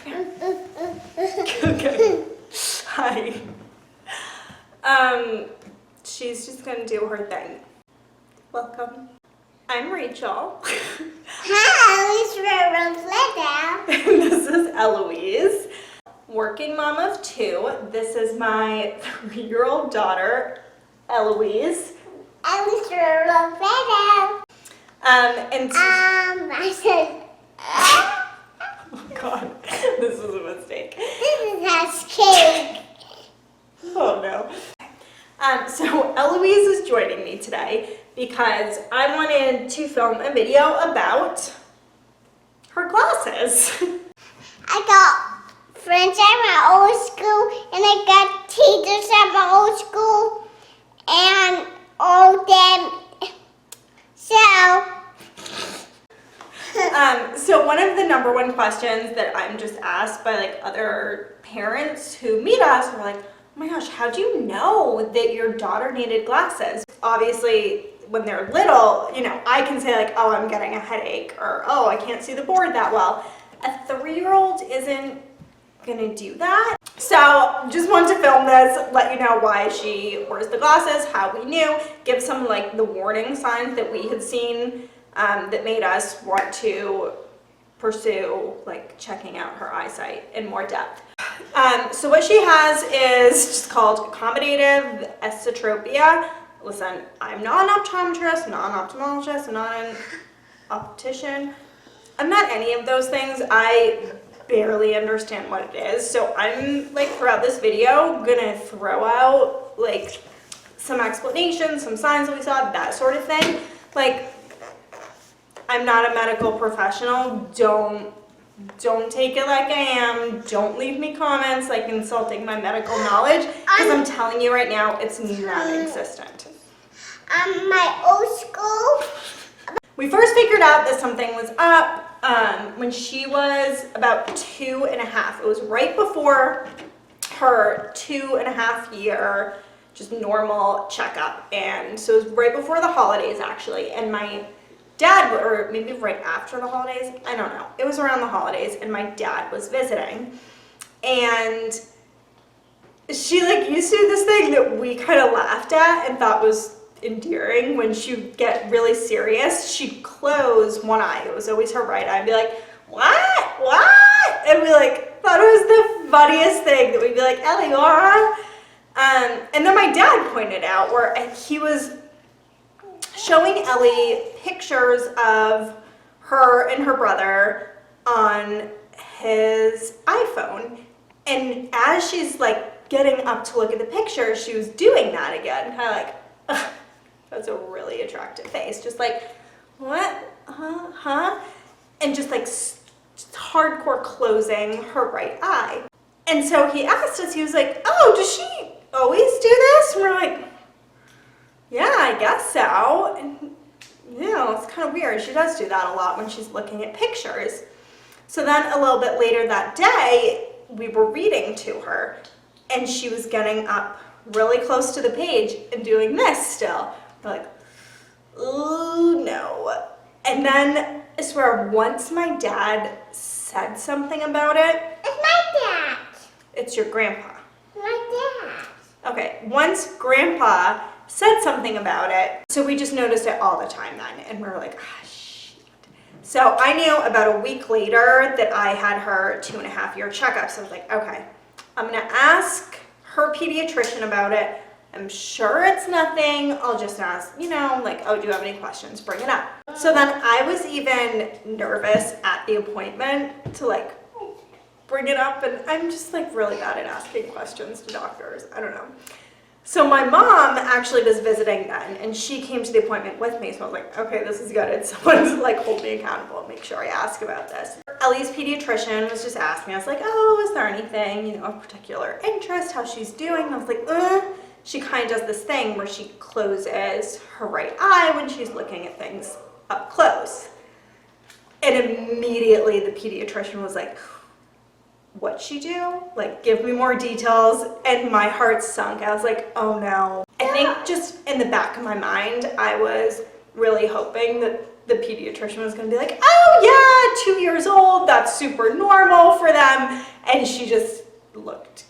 Okay. Hi. She's just gonna do her thing. Welcome. I'm Rachel. Hi, This is Eloise. Working mom of 2. This is my 3-year-old daughter, Eloise. Oh God, this is a mistake. This has cake. Oh no. So Eloise is joining me today because I wanted to film a video about her glasses. I got friends at my old school, and I got teachers at my old school, and all them. So one of the number one questions that I'm just asked by like other parents who meet us are like, oh my gosh, how do you know that your daughter needed glasses? Obviously, when they're little, you know, I can say like, oh, I'm getting a headache, or oh, I can't see the board that well. A 3-year-old isn't gonna do that. So just wanted to film this, let you know why she wears the glasses, how we knew, give some like the warning signs that we had seen that made us want to pursue like checking out her eyesight in more depth. So what she has is just called accommodative esotropia. Listen, I'm not an optometrist, not an ophthalmologist, I'm not an optician. I'm not any of those things. I barely understand what it is. So I'm like throughout this video gonna throw out like some explanations, some signs that we saw, that sort of thing. Like, I'm not a medical professional. Don't take it like I am. Don't leave me comments like insulting my medical knowledge, because I'm telling you right now, it's non-existent. My old school. We first figured out that something was up when she was about 2.5. It was right before her 2.5-year just normal checkup, and so it was right before the holidays actually, and my dad, or maybe right after the holidays, I don't know. It was around the holidays, and my dad was visiting, and she like used to do this thing that we kind of laughed at and thought was endearing. When she'd get really serious, she'd close one eye. It was always her right eye, and be like, what? And we like thought it was the funniest thing that we'd be like, Ellie, you all right? And then my dad pointed out where he was showing Ellie pictures of her and her brother on his iPhone, and as she's like getting up to look at the picture, she was doing that again, kind of like, ugh, that's a really attractive face, just like, what, huh, and just like just hardcore closing her right eye. And so he asked us, he was like, oh, does she always do this? And we're like, yeah, I guess so. And, you know, it's kind of weird. She does do that a lot when she's looking at pictures. So then a little bit later that day, we were reading to her, and she was getting up really close to the page and doing this still. We're like, ooh, no. And then I swear, once my dad said something about it. It's my dad. It's your grandpa. My dad. Okay, once grandpa said something about it, so we just noticed it all the time then, and we were like, ah, shit. So I knew about a week later that I had her 2.5-year checkup, so I was like, okay, I'm gonna ask her pediatrician about it. I'm sure it's nothing. I'll just ask, you know, like, oh, do you have any questions? Bring it up. So then I was even nervous at the appointment to like bring it up, and I'm just like really bad at asking questions to doctors. I don't know. So my mom actually was visiting then, and she came to the appointment with me, so I was like, okay, this is good. Someone's like hold me accountable and make sure I ask about this. Ellie's pediatrician was just asking me, I was like, oh, is there anything, you know, of particular interest, how she's doing? And I was like, She kind of does this thing where she closes her right eye when she's looking at things up close. And immediately the pediatrician was like, what'd she do? Like, give me more details. And my heart sunk. I was like, oh no. I think just in the back of my mind, I was really hoping that the pediatrician was gonna be like, oh yeah, 2 years old, that's super normal for them. And she just looked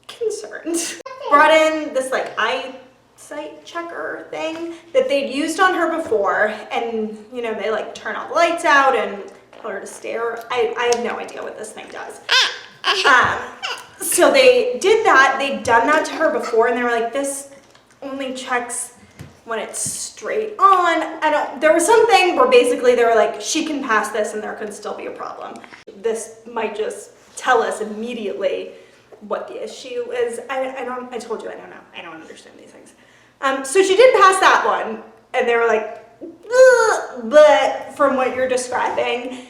concerned. Brought in this like eyesight checker thing that they'd used on her before, and you know, they like turn all the lights out and tell her to stare. I have no idea what this thing does. So they did that, they'd done that to her before, and they were like, this only checks when it's straight on. There was something where basically they were like, she can pass this and there could still be a problem. This might just tell us immediately what the issue is. I told you, I don't know. I don't understand these things. So she did pass that one, and they were like, ugh, but from what you're describing,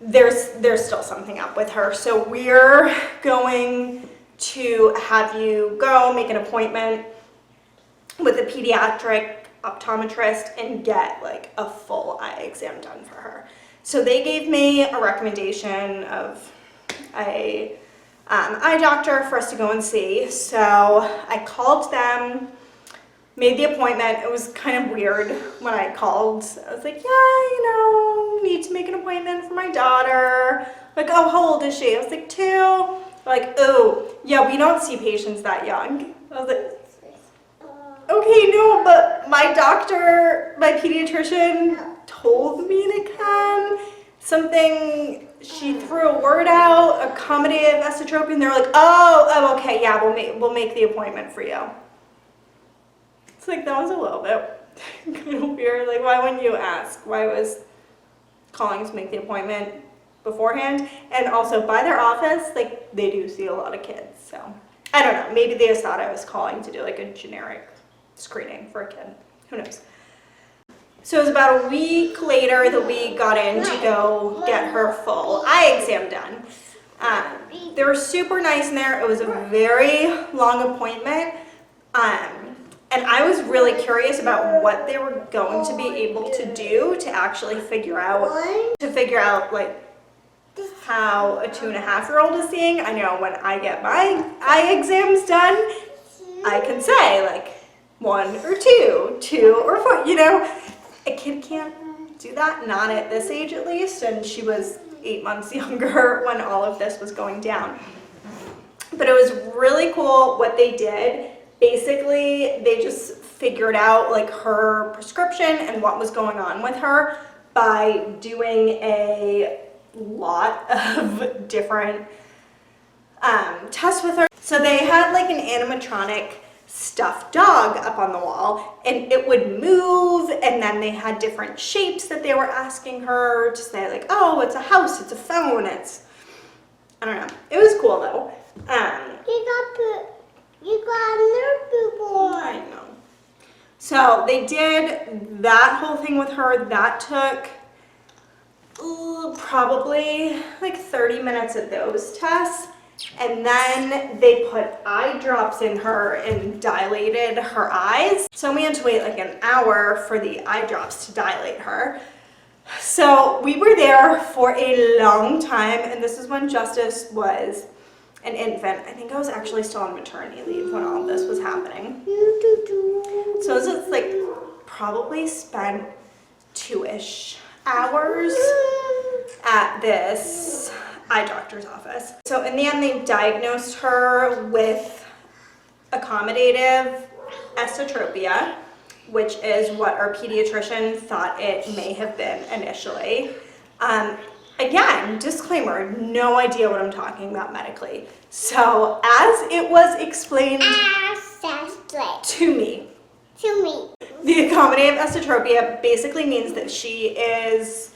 there's still something up with her. So we're going to have you go make an appointment with a pediatric optometrist and get like a full eye exam done for her. So they gave me a recommendation of a eye doctor for us to go and see. So I called them, made the appointment. It was kind of weird when I called. I was like, yeah, need to make an appointment for my daughter. Like, oh, how old is she? I was like, 2. Like, oh, yeah, we don't see patients that young. I was like, okay, no, but my doctor, my pediatrician told me to come. She threw a word out, accommodative esotropy, and they're like, oh, okay, yeah, we'll make the appointment for you. It's like, that was a little bit kind of weird. Like, why wouldn't you ask? Why was calling to make the appointment beforehand? And also, by their office, like, they do see a lot of kids, so I don't know. Maybe they just thought I was calling to do like a generic screening for a kid. Who knows? So it was about a week later that we got in to go get her full eye exam done. They were super nice in there. It was a very long appointment. And I was really curious about what they were going to be able to do to actually figure out like how a 2.5-year-old is seeing. I know when I get my eye exams done, I can say like 1 or 2, 2 or 4, you know. A kid can't do that, not at this age at least, and she was 8 months younger when all of this was going down. But it was really cool what they did. Basically, they just figured out like her prescription and what was going on with her by doing a lot of different tests with her. So they had like an animatronic stuffed dog up on the wall, and it would move, and then they had different shapes that they were asking her to say, like, oh, it's a house, it's a phone, it's, I don't know. It was cool though. You got a notebook. I know. So they did that whole thing with her. That took probably like 30 minutes of those tests. And then they put eye drops in her and dilated her eyes. So we had to wait like an hour for the eye drops to dilate her. So we were there for a long time, and this is when Justice was an infant. I think I was actually still on maternity leave when all of this was happening. So it was like probably spent 2-ish hours at this eye doctor's office. So in the end, they diagnosed her with accommodative esotropia, which is what our pediatrician thought it may have been initially. Again, disclaimer, no idea what I'm talking about medically. So as it was explained to me, the accommodative esotropia basically means that she's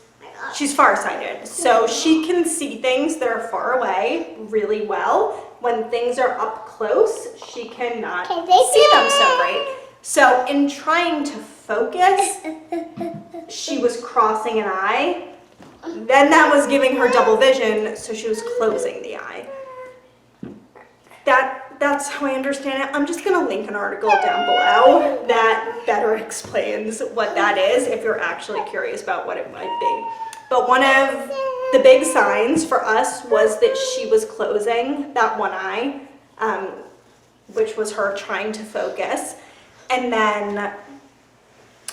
farsighted. So she can see things that are far away really well. When things are up close, she cannot see them so great. So in trying to focus, she was crossing an eye. Then that was giving her double vision, so she was closing the eye. That's how I understand it. I'm just gonna link an article down below that better explains what that is if you're actually curious about what it might be. But one of the big signs for us was that she was closing that one eye, which was her trying to focus. And then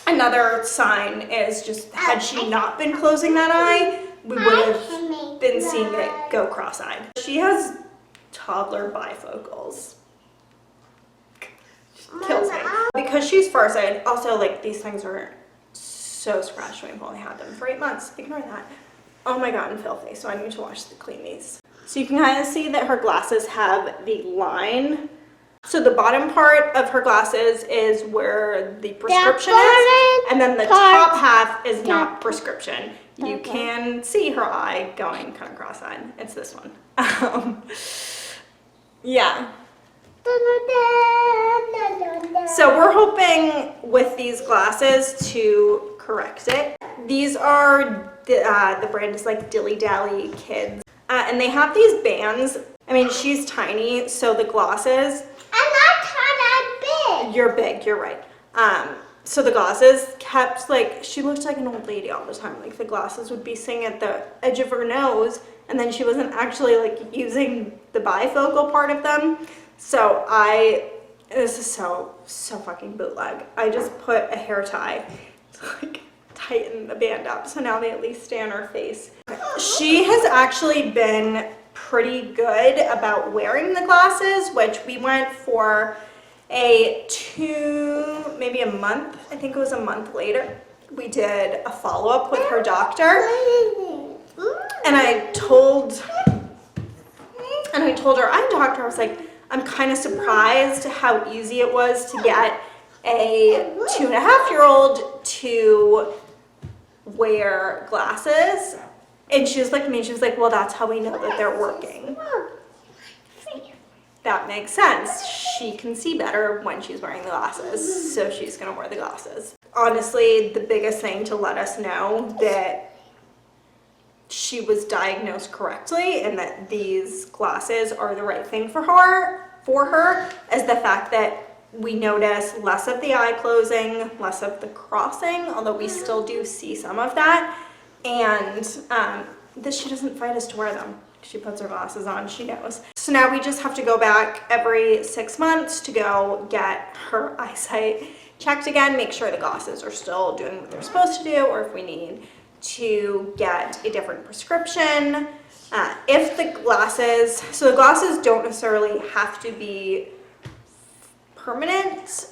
Another sign is just, had she not been closing that eye, we would have been seeing it go cross-eyed. She has toddler bifocals. Kills me. Because she's farsighted, also like these things are so scratched. We've only had them for 8 months. Ignore that. Oh my god, and filthy, so I need to clean these. So you can kind of see that her glasses have the line. So the bottom part of her glasses is where the prescription is, and then the top half is not prescription. You can see her eye going kind of cross-eyed. It's this one. Yeah. So we're hoping with these glasses to correct it. These are, the brand is like Dilly Dally Kids. And they have these bands. I mean, she's tiny, so the glasses. I'm not that big. You're big, you're right. So the glasses kept, like, she looked like an old lady all the time. Like, the glasses would be sitting at the edge of her nose, and then she wasn't actually, like, using the bifocal part of them. So this is so fucking bootleg. I just put a hair tie to, like, tighten the band up, so now they at least stay on her face. She has actually been pretty good about wearing the glasses, which we went for maybe a month, I think it was a month later, we did a follow-up with her doctor, and I told her eye doctor, I was like, I'm kind of surprised how easy it was to get a 2.5-year-old to wear glasses. And she was like me, she was like, well, that's how we know that they're working. That makes sense. She can see better when she's wearing the glasses, so she's gonna wear the glasses. Honestly, the biggest thing to let us know that she was diagnosed correctly and that these glasses are the right thing for her is the fact that we notice less of the eye closing, less of the crossing, although we still do see some of that, and that she doesn't fight us to wear them. She puts her glasses on, she knows. So now we just have to go back every 6 months to go get her eyesight checked again, make sure the glasses are still doing what they're supposed to do, or if we need to get a different prescription. If the glasses, so the glasses don't necessarily have to be permanent.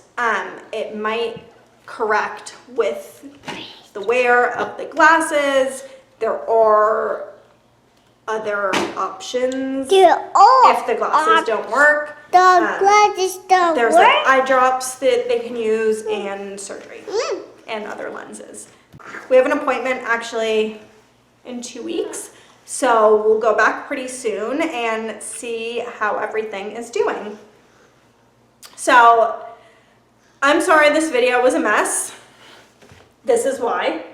It might correct with the wear of the glasses. There are other options if the glasses don't work. The glasses don't There's work? like eye drops that they can use and surgery and other lenses. We have an appointment actually in 2 weeks, so we'll go back pretty soon and see how everything is doing. So I'm sorry this video was a mess. This is why.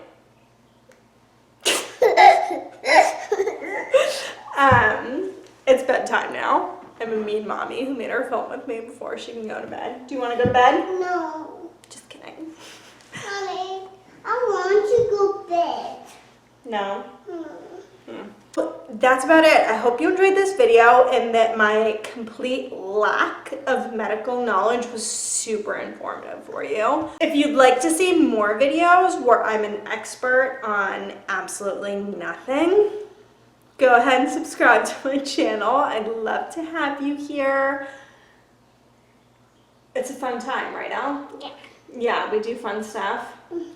It's bedtime now. I'm a mean mommy who made her film with me before she can go to bed. Do you want to go to bed? No. Just kidding. Mommy, I want to go to bed. No? That's about it. I hope you enjoyed this video and that my complete lack of medical knowledge was super informative for you. If you'd like to see more videos where I'm an expert on absolutely nothing, go ahead and subscribe to my channel. I'd love to have you here. It's a fun time, right, Elle? Yeah. Yeah, we do fun stuff.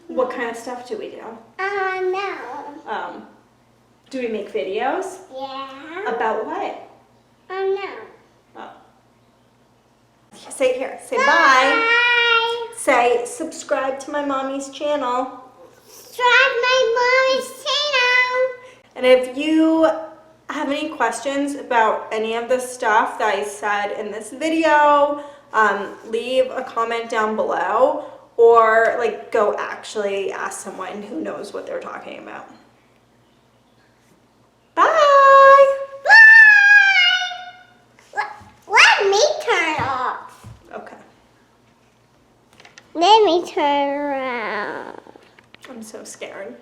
What kind of stuff do we do? No. Do we make videos? Yeah. About what? No. Oh. Say it here. Say bye. Bye. Say subscribe to my mommy's channel. Subscribe my mommy's channel. And if you have any questions about any of the stuff that I said in this video, leave a comment down below, or like go actually ask someone who knows what they're talking about. Bye! Bye! Let me turn off. Okay. Let me turn around. I'm so scared.